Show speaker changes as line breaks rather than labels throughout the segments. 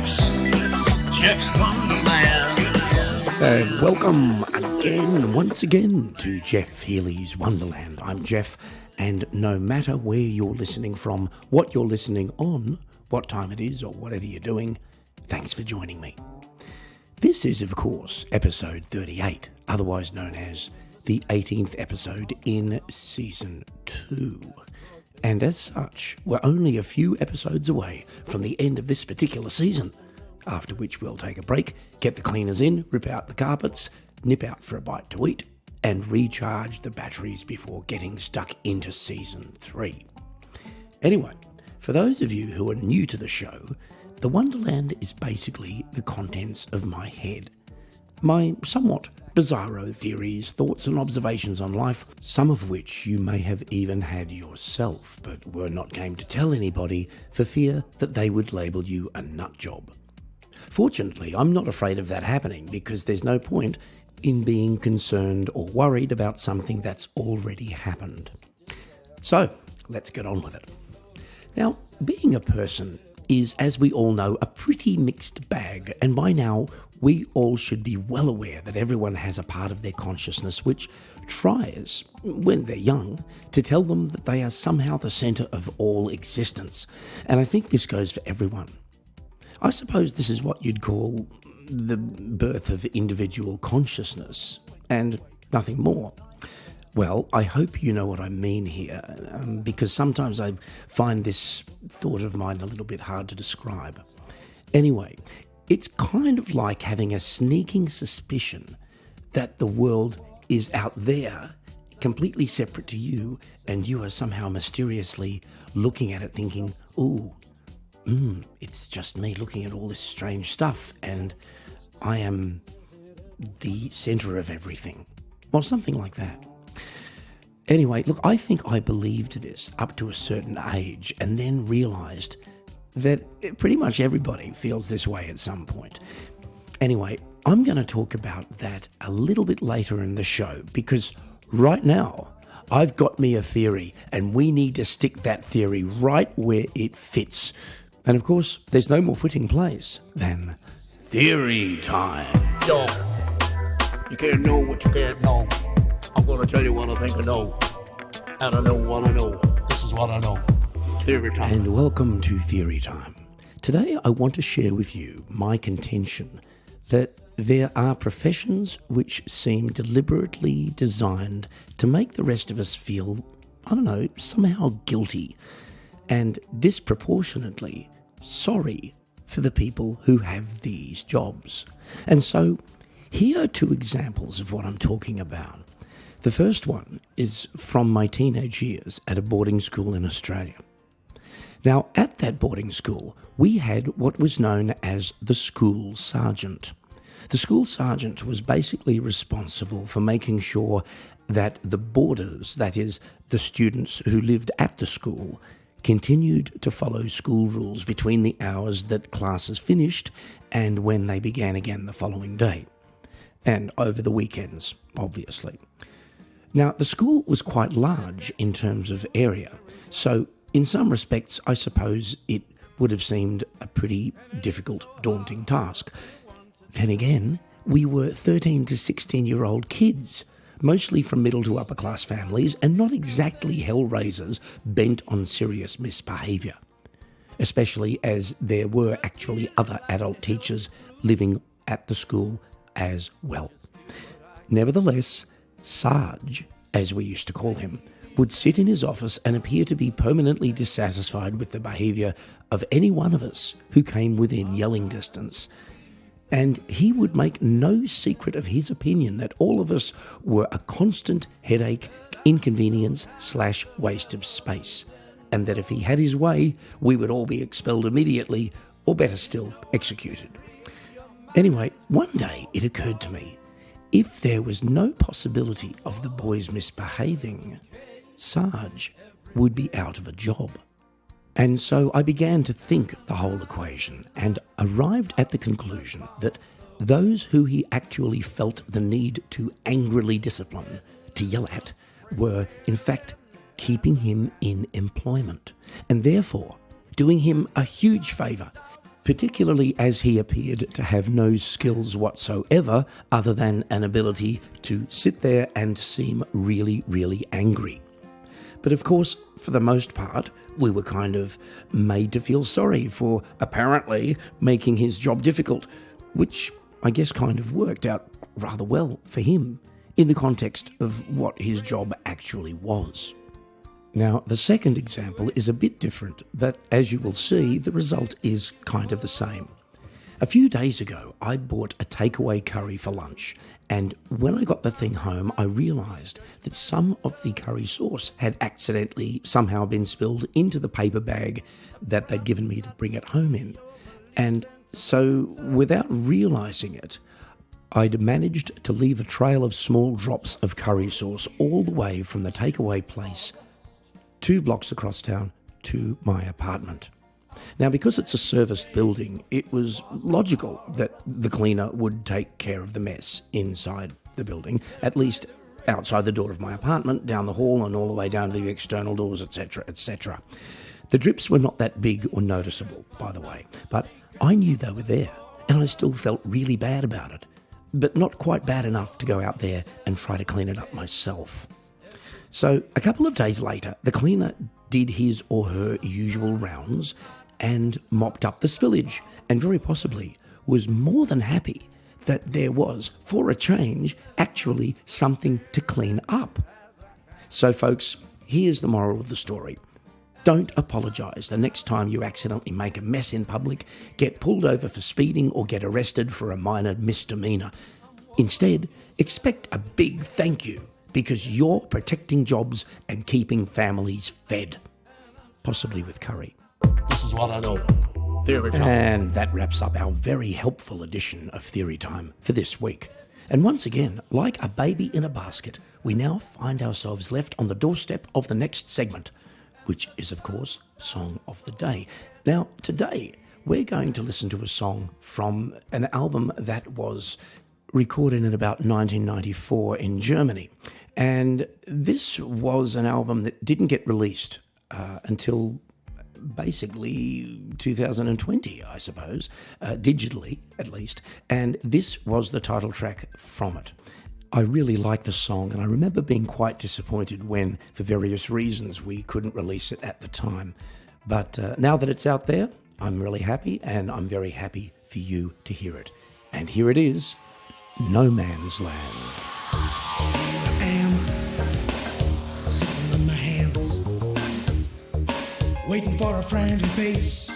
Geoff's Wonderland.
And welcome once again, to Geoff Healy's Wonderland. I'm Geoff, and no matter where you're listening from, what you're listening on, what time it is, or whatever you're doing, thanks for joining me. This is, of course, episode 38, otherwise known as the 18th episode in Season 2. And as such, we're only a few episodes away from the end of this particular season, after which we'll take a break, get the cleaners in, rip out the carpets, nip out for a bite to eat, and recharge the batteries before getting stuck into Season 3. Anyway, for those of you who are new to the show, the Wonderland is basically the contents of my head. My somewhat bizarro theories, thoughts and observations on life, some of which you may have even had yourself, but were not game to tell anybody for fear that they would label you a nut job. Fortunately, I'm not afraid of that happening because there's no point in being concerned or worried about something that's already happened. So, let's get on with it. Now, being a person is, as we all know, a pretty mixed bag, and by now we all should be well aware that everyone has a part of their consciousness which tries, when they're young, to tell them that they are somehow the centre of all existence. And I think this goes for everyone. I suppose this is what you'd call the birth of individual consciousness, and nothing more. Well, I hope you know what I mean here, because sometimes I find this thought of mine a little bit hard to describe. Anyway, it's kind of like having a sneaking suspicion that the world is out there, completely separate to you, and you are somehow mysteriously looking at it thinking, ooh, it's just me looking at all this strange stuff, and I am the centre of everything. Or something like that. Anyway, look, I think I believed this up to a certain age and then realised that pretty much everybody feels this way at some point. Anyway, I'm going to talk about that a little bit later in the show because right now I've got me a theory and we need to stick that theory right where it fits. And of course, there's no more fitting place than theory time.
Yo, you can't know what you can't know. I'm going to tell you what I think I know. And I know what I know. This is what I know. Theory time.
And welcome to Theory Time. Today I want to share with you my contention that there are professions which seem deliberately designed to make the rest of us feel, somehow guilty and disproportionately sorry for the people who have these jobs. And so here are two examples of what I'm talking about. The first one is from my teenage years at a boarding school in Australia. Now, at that boarding school, we had what was known as the school sergeant. The school sergeant was basically responsible for making sure that the boarders, that is, the students who lived at the school, continued to follow school rules between the hours that classes finished and when they began again the following day. And over the weekends, obviously. Now, the school was quite large in terms of area, so in some respects, I suppose it would have seemed a pretty difficult, daunting task. Then again, we were 13 to 16-year-old kids, mostly from middle to upper class families, and not exactly hellraisers bent on serious misbehaviour, especially as there were actually other adult teachers living at the school as well. Nevertheless, Sarge, as we used to call him, would sit in his office and appear to be permanently dissatisfied with the behaviour of any one of us who came within yelling distance. And he would make no secret of his opinion that all of us were a constant headache, inconvenience / waste of space, and that if he had his way, we would all be expelled immediately, or better still, executed. Anyway, one day it occurred to me, if there was no possibility of the boys misbehaving, Sarge would be out of a job. And so I began to think the whole equation and arrived at the conclusion that those who he actually felt the need to angrily discipline, to yell at, were in fact keeping him in employment and therefore doing him a huge favour particularly as he appeared to have no skills whatsoever other than an ability to sit there and seem really, really angry. But of course, for the most part, we were kind of made to feel sorry for apparently making his job difficult, which I guess kind of worked out rather well for him in the context of what his job actually was. Now, the second example is a bit different, but as you will see, the result is kind of the same. A few days ago, I bought a takeaway curry for lunch, and when I got the thing home, I realised that some of the curry sauce had accidentally somehow been spilled into the paper bag that they'd given me to bring it home in. And so, without realising it, I'd managed to leave a trail of small drops of curry sauce all the way from the takeaway place 2 blocks across town to my apartment. Now, because it's a serviced building, it was logical that the cleaner would take care of the mess inside the building, at least outside the door of my apartment, down the hall and all the way down to the external doors, etc., etc. The drips were not that big or noticeable, by the way, but I knew they were there, and I still felt really bad about it, but not quite bad enough to go out there and try to clean it up myself. So a couple of days later, the cleaner did his or her usual rounds and mopped up the spillage, and very possibly was more than happy that there was, for a change, actually something to clean up. So folks, here's the moral of the story. Don't apologise the next time you accidentally make a mess in public, get pulled over for speeding, or get arrested for a minor misdemeanour. Instead, expect a big thank you, because you're protecting jobs and keeping families fed. Possibly with curry.
This is what I know. Theory time.
And that wraps up our very helpful edition of Theory Time for this week. And once again, like a baby in a basket, we now find ourselves left on the doorstep of the next segment, which is, of course, Song of the Day. Now, today, we're going to listen to a song from an album that was recorded in about 1994 in Germany. And this was an album that didn't get released until basically 2020, I suppose, digitally at least. And this was the title track from it. I really like the song, and I remember being quite disappointed when, for various reasons, we couldn't release it at the time. But now that it's out there, I'm really happy, and I'm very happy for you to hear it. And here it is, No Man's Land.
I am sitting on my hands, waiting for a friendly face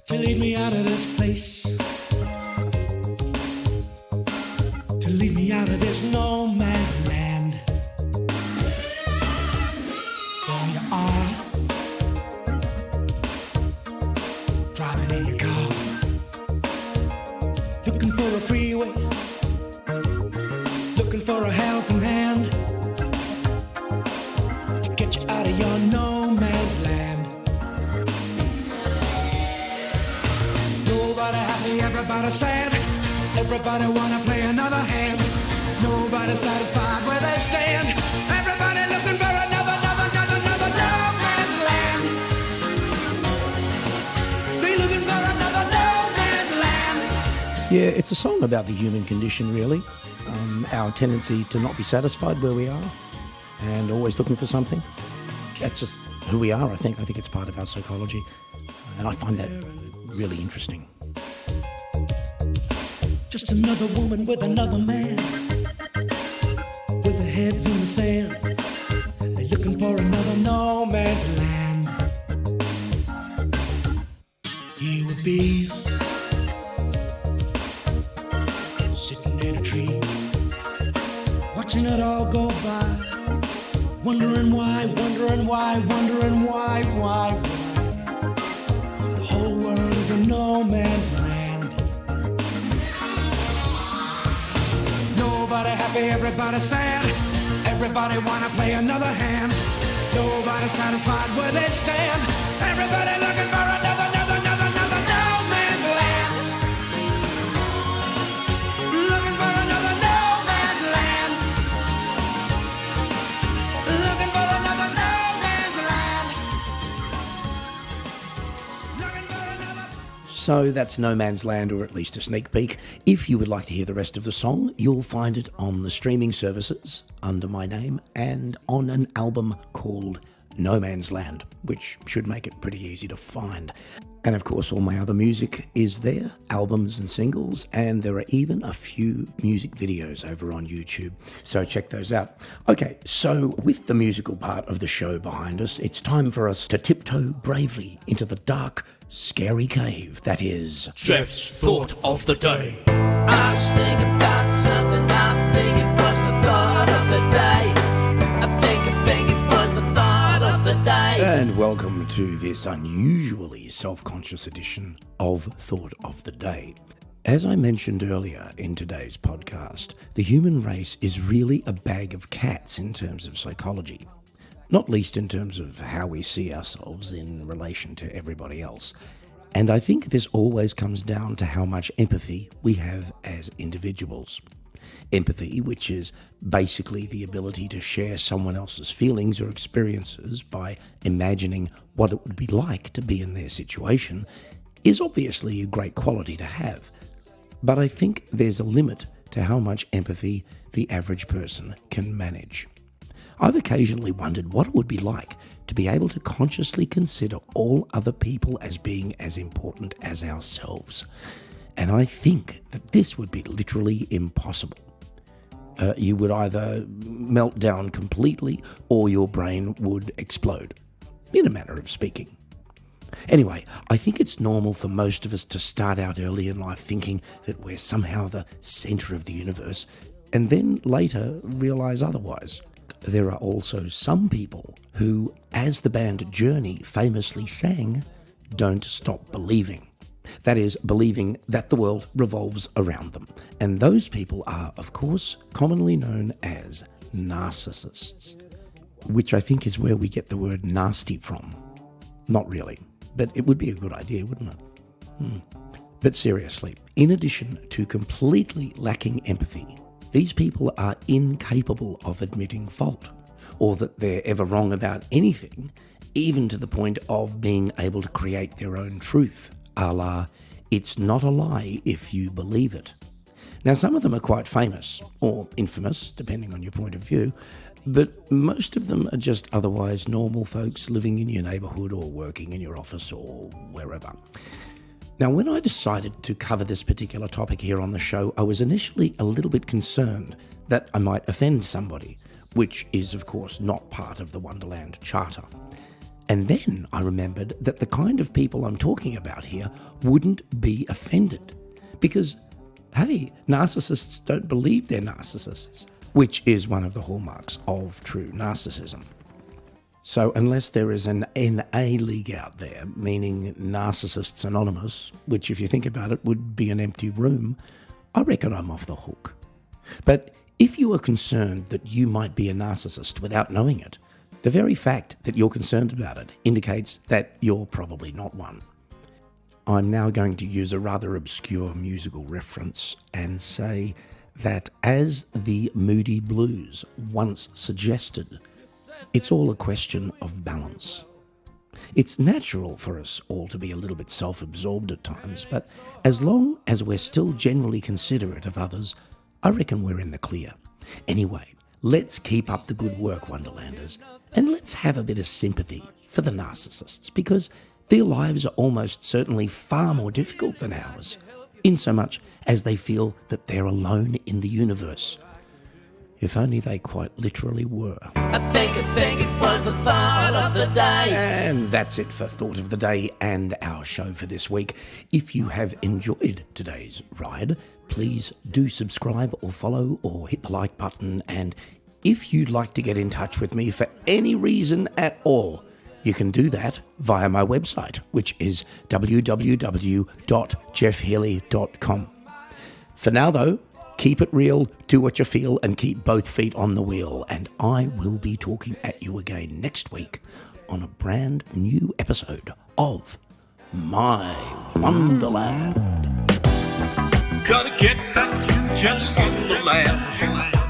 to lead me out of this place, to lead me out of this no man's land. There you are, driving in your car, looking for a freeway, looking for a helping hand to get you out of your no man's land. Nobody happy, everybody sad, everybody wanna play another hand. Nobody satisfied where they stand, everybody looking for another no man's land. They looking for another no man's land.
Yeah, it's a song about the human condition, really. Our tendency to not be satisfied where we are and always looking for something. That's just who we are, I think. I think it's part of our psychology. And I find that really interesting.
Just another woman with another man, with their heads in the sand. They're looking for another no man's land. He would be sitting in a tree, watching it all go by, wondering why. The whole world is a no man's land. Nobody happy, everybody sad, everybody wanna play another hand. Nobody satisfied where they stand, everybody looking for another no man's land. Looking for another no man's land. Looking for another no man's land. Looking for another.
So that's No Man's Land, or at least a sneak peek. If you would like to hear the rest of the song, you'll find it on the streaming services under my name and on an album called No Man's Land, which should make it pretty easy to find. And of course, all my other music is there, albums and singles, and there are even a few music videos over on YouTube, so check those out. Okay, so with the musical part of the show behind us, it's time for us to tiptoe bravely into the dark, scary cave that is
Geoff's Thought of the Day.
I was thinking about something, I think it was the thought of the day. I think it was the thought of the day.
And welcome to this unusually self-conscious edition of Thought of the Day. As I mentioned earlier in today's podcast, the human race is really a bag of cats in terms of psychology, not least in terms of how we see ourselves in relation to everybody else. And I think this always comes down to how much empathy we have as individuals. Empathy, which is basically the ability to share someone else's feelings or experiences by imagining what it would be like to be in their situation, is obviously a great quality to have. But I think there's a limit to how much empathy the average person can manage. I've occasionally wondered what it would be like to be able to consciously consider all other people as being as important as ourselves. And I think that this would be literally impossible. You would either melt down completely or your brain would explode, in a manner of speaking. Anyway, I think it's normal for most of us to start out early in life thinking that we're somehow the centre of the universe, and then later realise otherwise. There are also some people who, as the band Journey famously sang, don't stop believing. That is, believing that the world revolves around them. And those people are, of course, commonly known as narcissists, which I think is where we get the word nasty from. Not really, but it would be a good idea, wouldn't it? But seriously, in addition to completely lacking empathy, these people are incapable of admitting fault, or that they're ever wrong about anything, even to the point of being able to create their own truth, a la, it's not a lie if you believe it. Now, some of them are quite famous, or infamous, depending on your point of view, but most of them are just otherwise normal folks living in your neighbourhood or working in your office or wherever. Now, when I decided to cover this particular topic here on the show, I was initially a little bit concerned that I might offend somebody, which is, of course, not part of the Wonderland Charter. And then I remembered that the kind of people I'm talking about here wouldn't be offended. Because, hey, narcissists don't believe they're narcissists, which is one of the hallmarks of true narcissism. So unless there is an NA league out there, meaning Narcissists Anonymous, which if you think about it would be an empty room, I reckon I'm off the hook. But if you are concerned that you might be a narcissist without knowing it, the very fact that you're concerned about it indicates that you're probably not one. I'm now going to use a rather obscure musical reference and say that, as the Moody Blues once suggested, it's all a question of balance. It's natural for us all to be a little bit self-absorbed at times, but as long as we're still generally considerate of others, I reckon we're in the clear. Anyway, let's keep up the good work, Wonderlanders, and let's have a bit of sympathy for the narcissists, because their lives are almost certainly far more difficult than ours, insomuch as they feel that they're alone in the universe. If only they quite literally were.
I think it was the thought of the day.
And that's it for Thought of the Day and our show for this week. If you have enjoyed today's ride, please do subscribe or follow or hit the like button. And if you'd like to get in touch with me for any reason at all, you can do that via my website, which is www.geoffhealy.com. For now, though, keep it real, do what you feel, and keep both feet on the wheel. And I will be talking at you again next week on a brand new episode of My Wonderland.
Gotta get back to Geoff's Wonderland.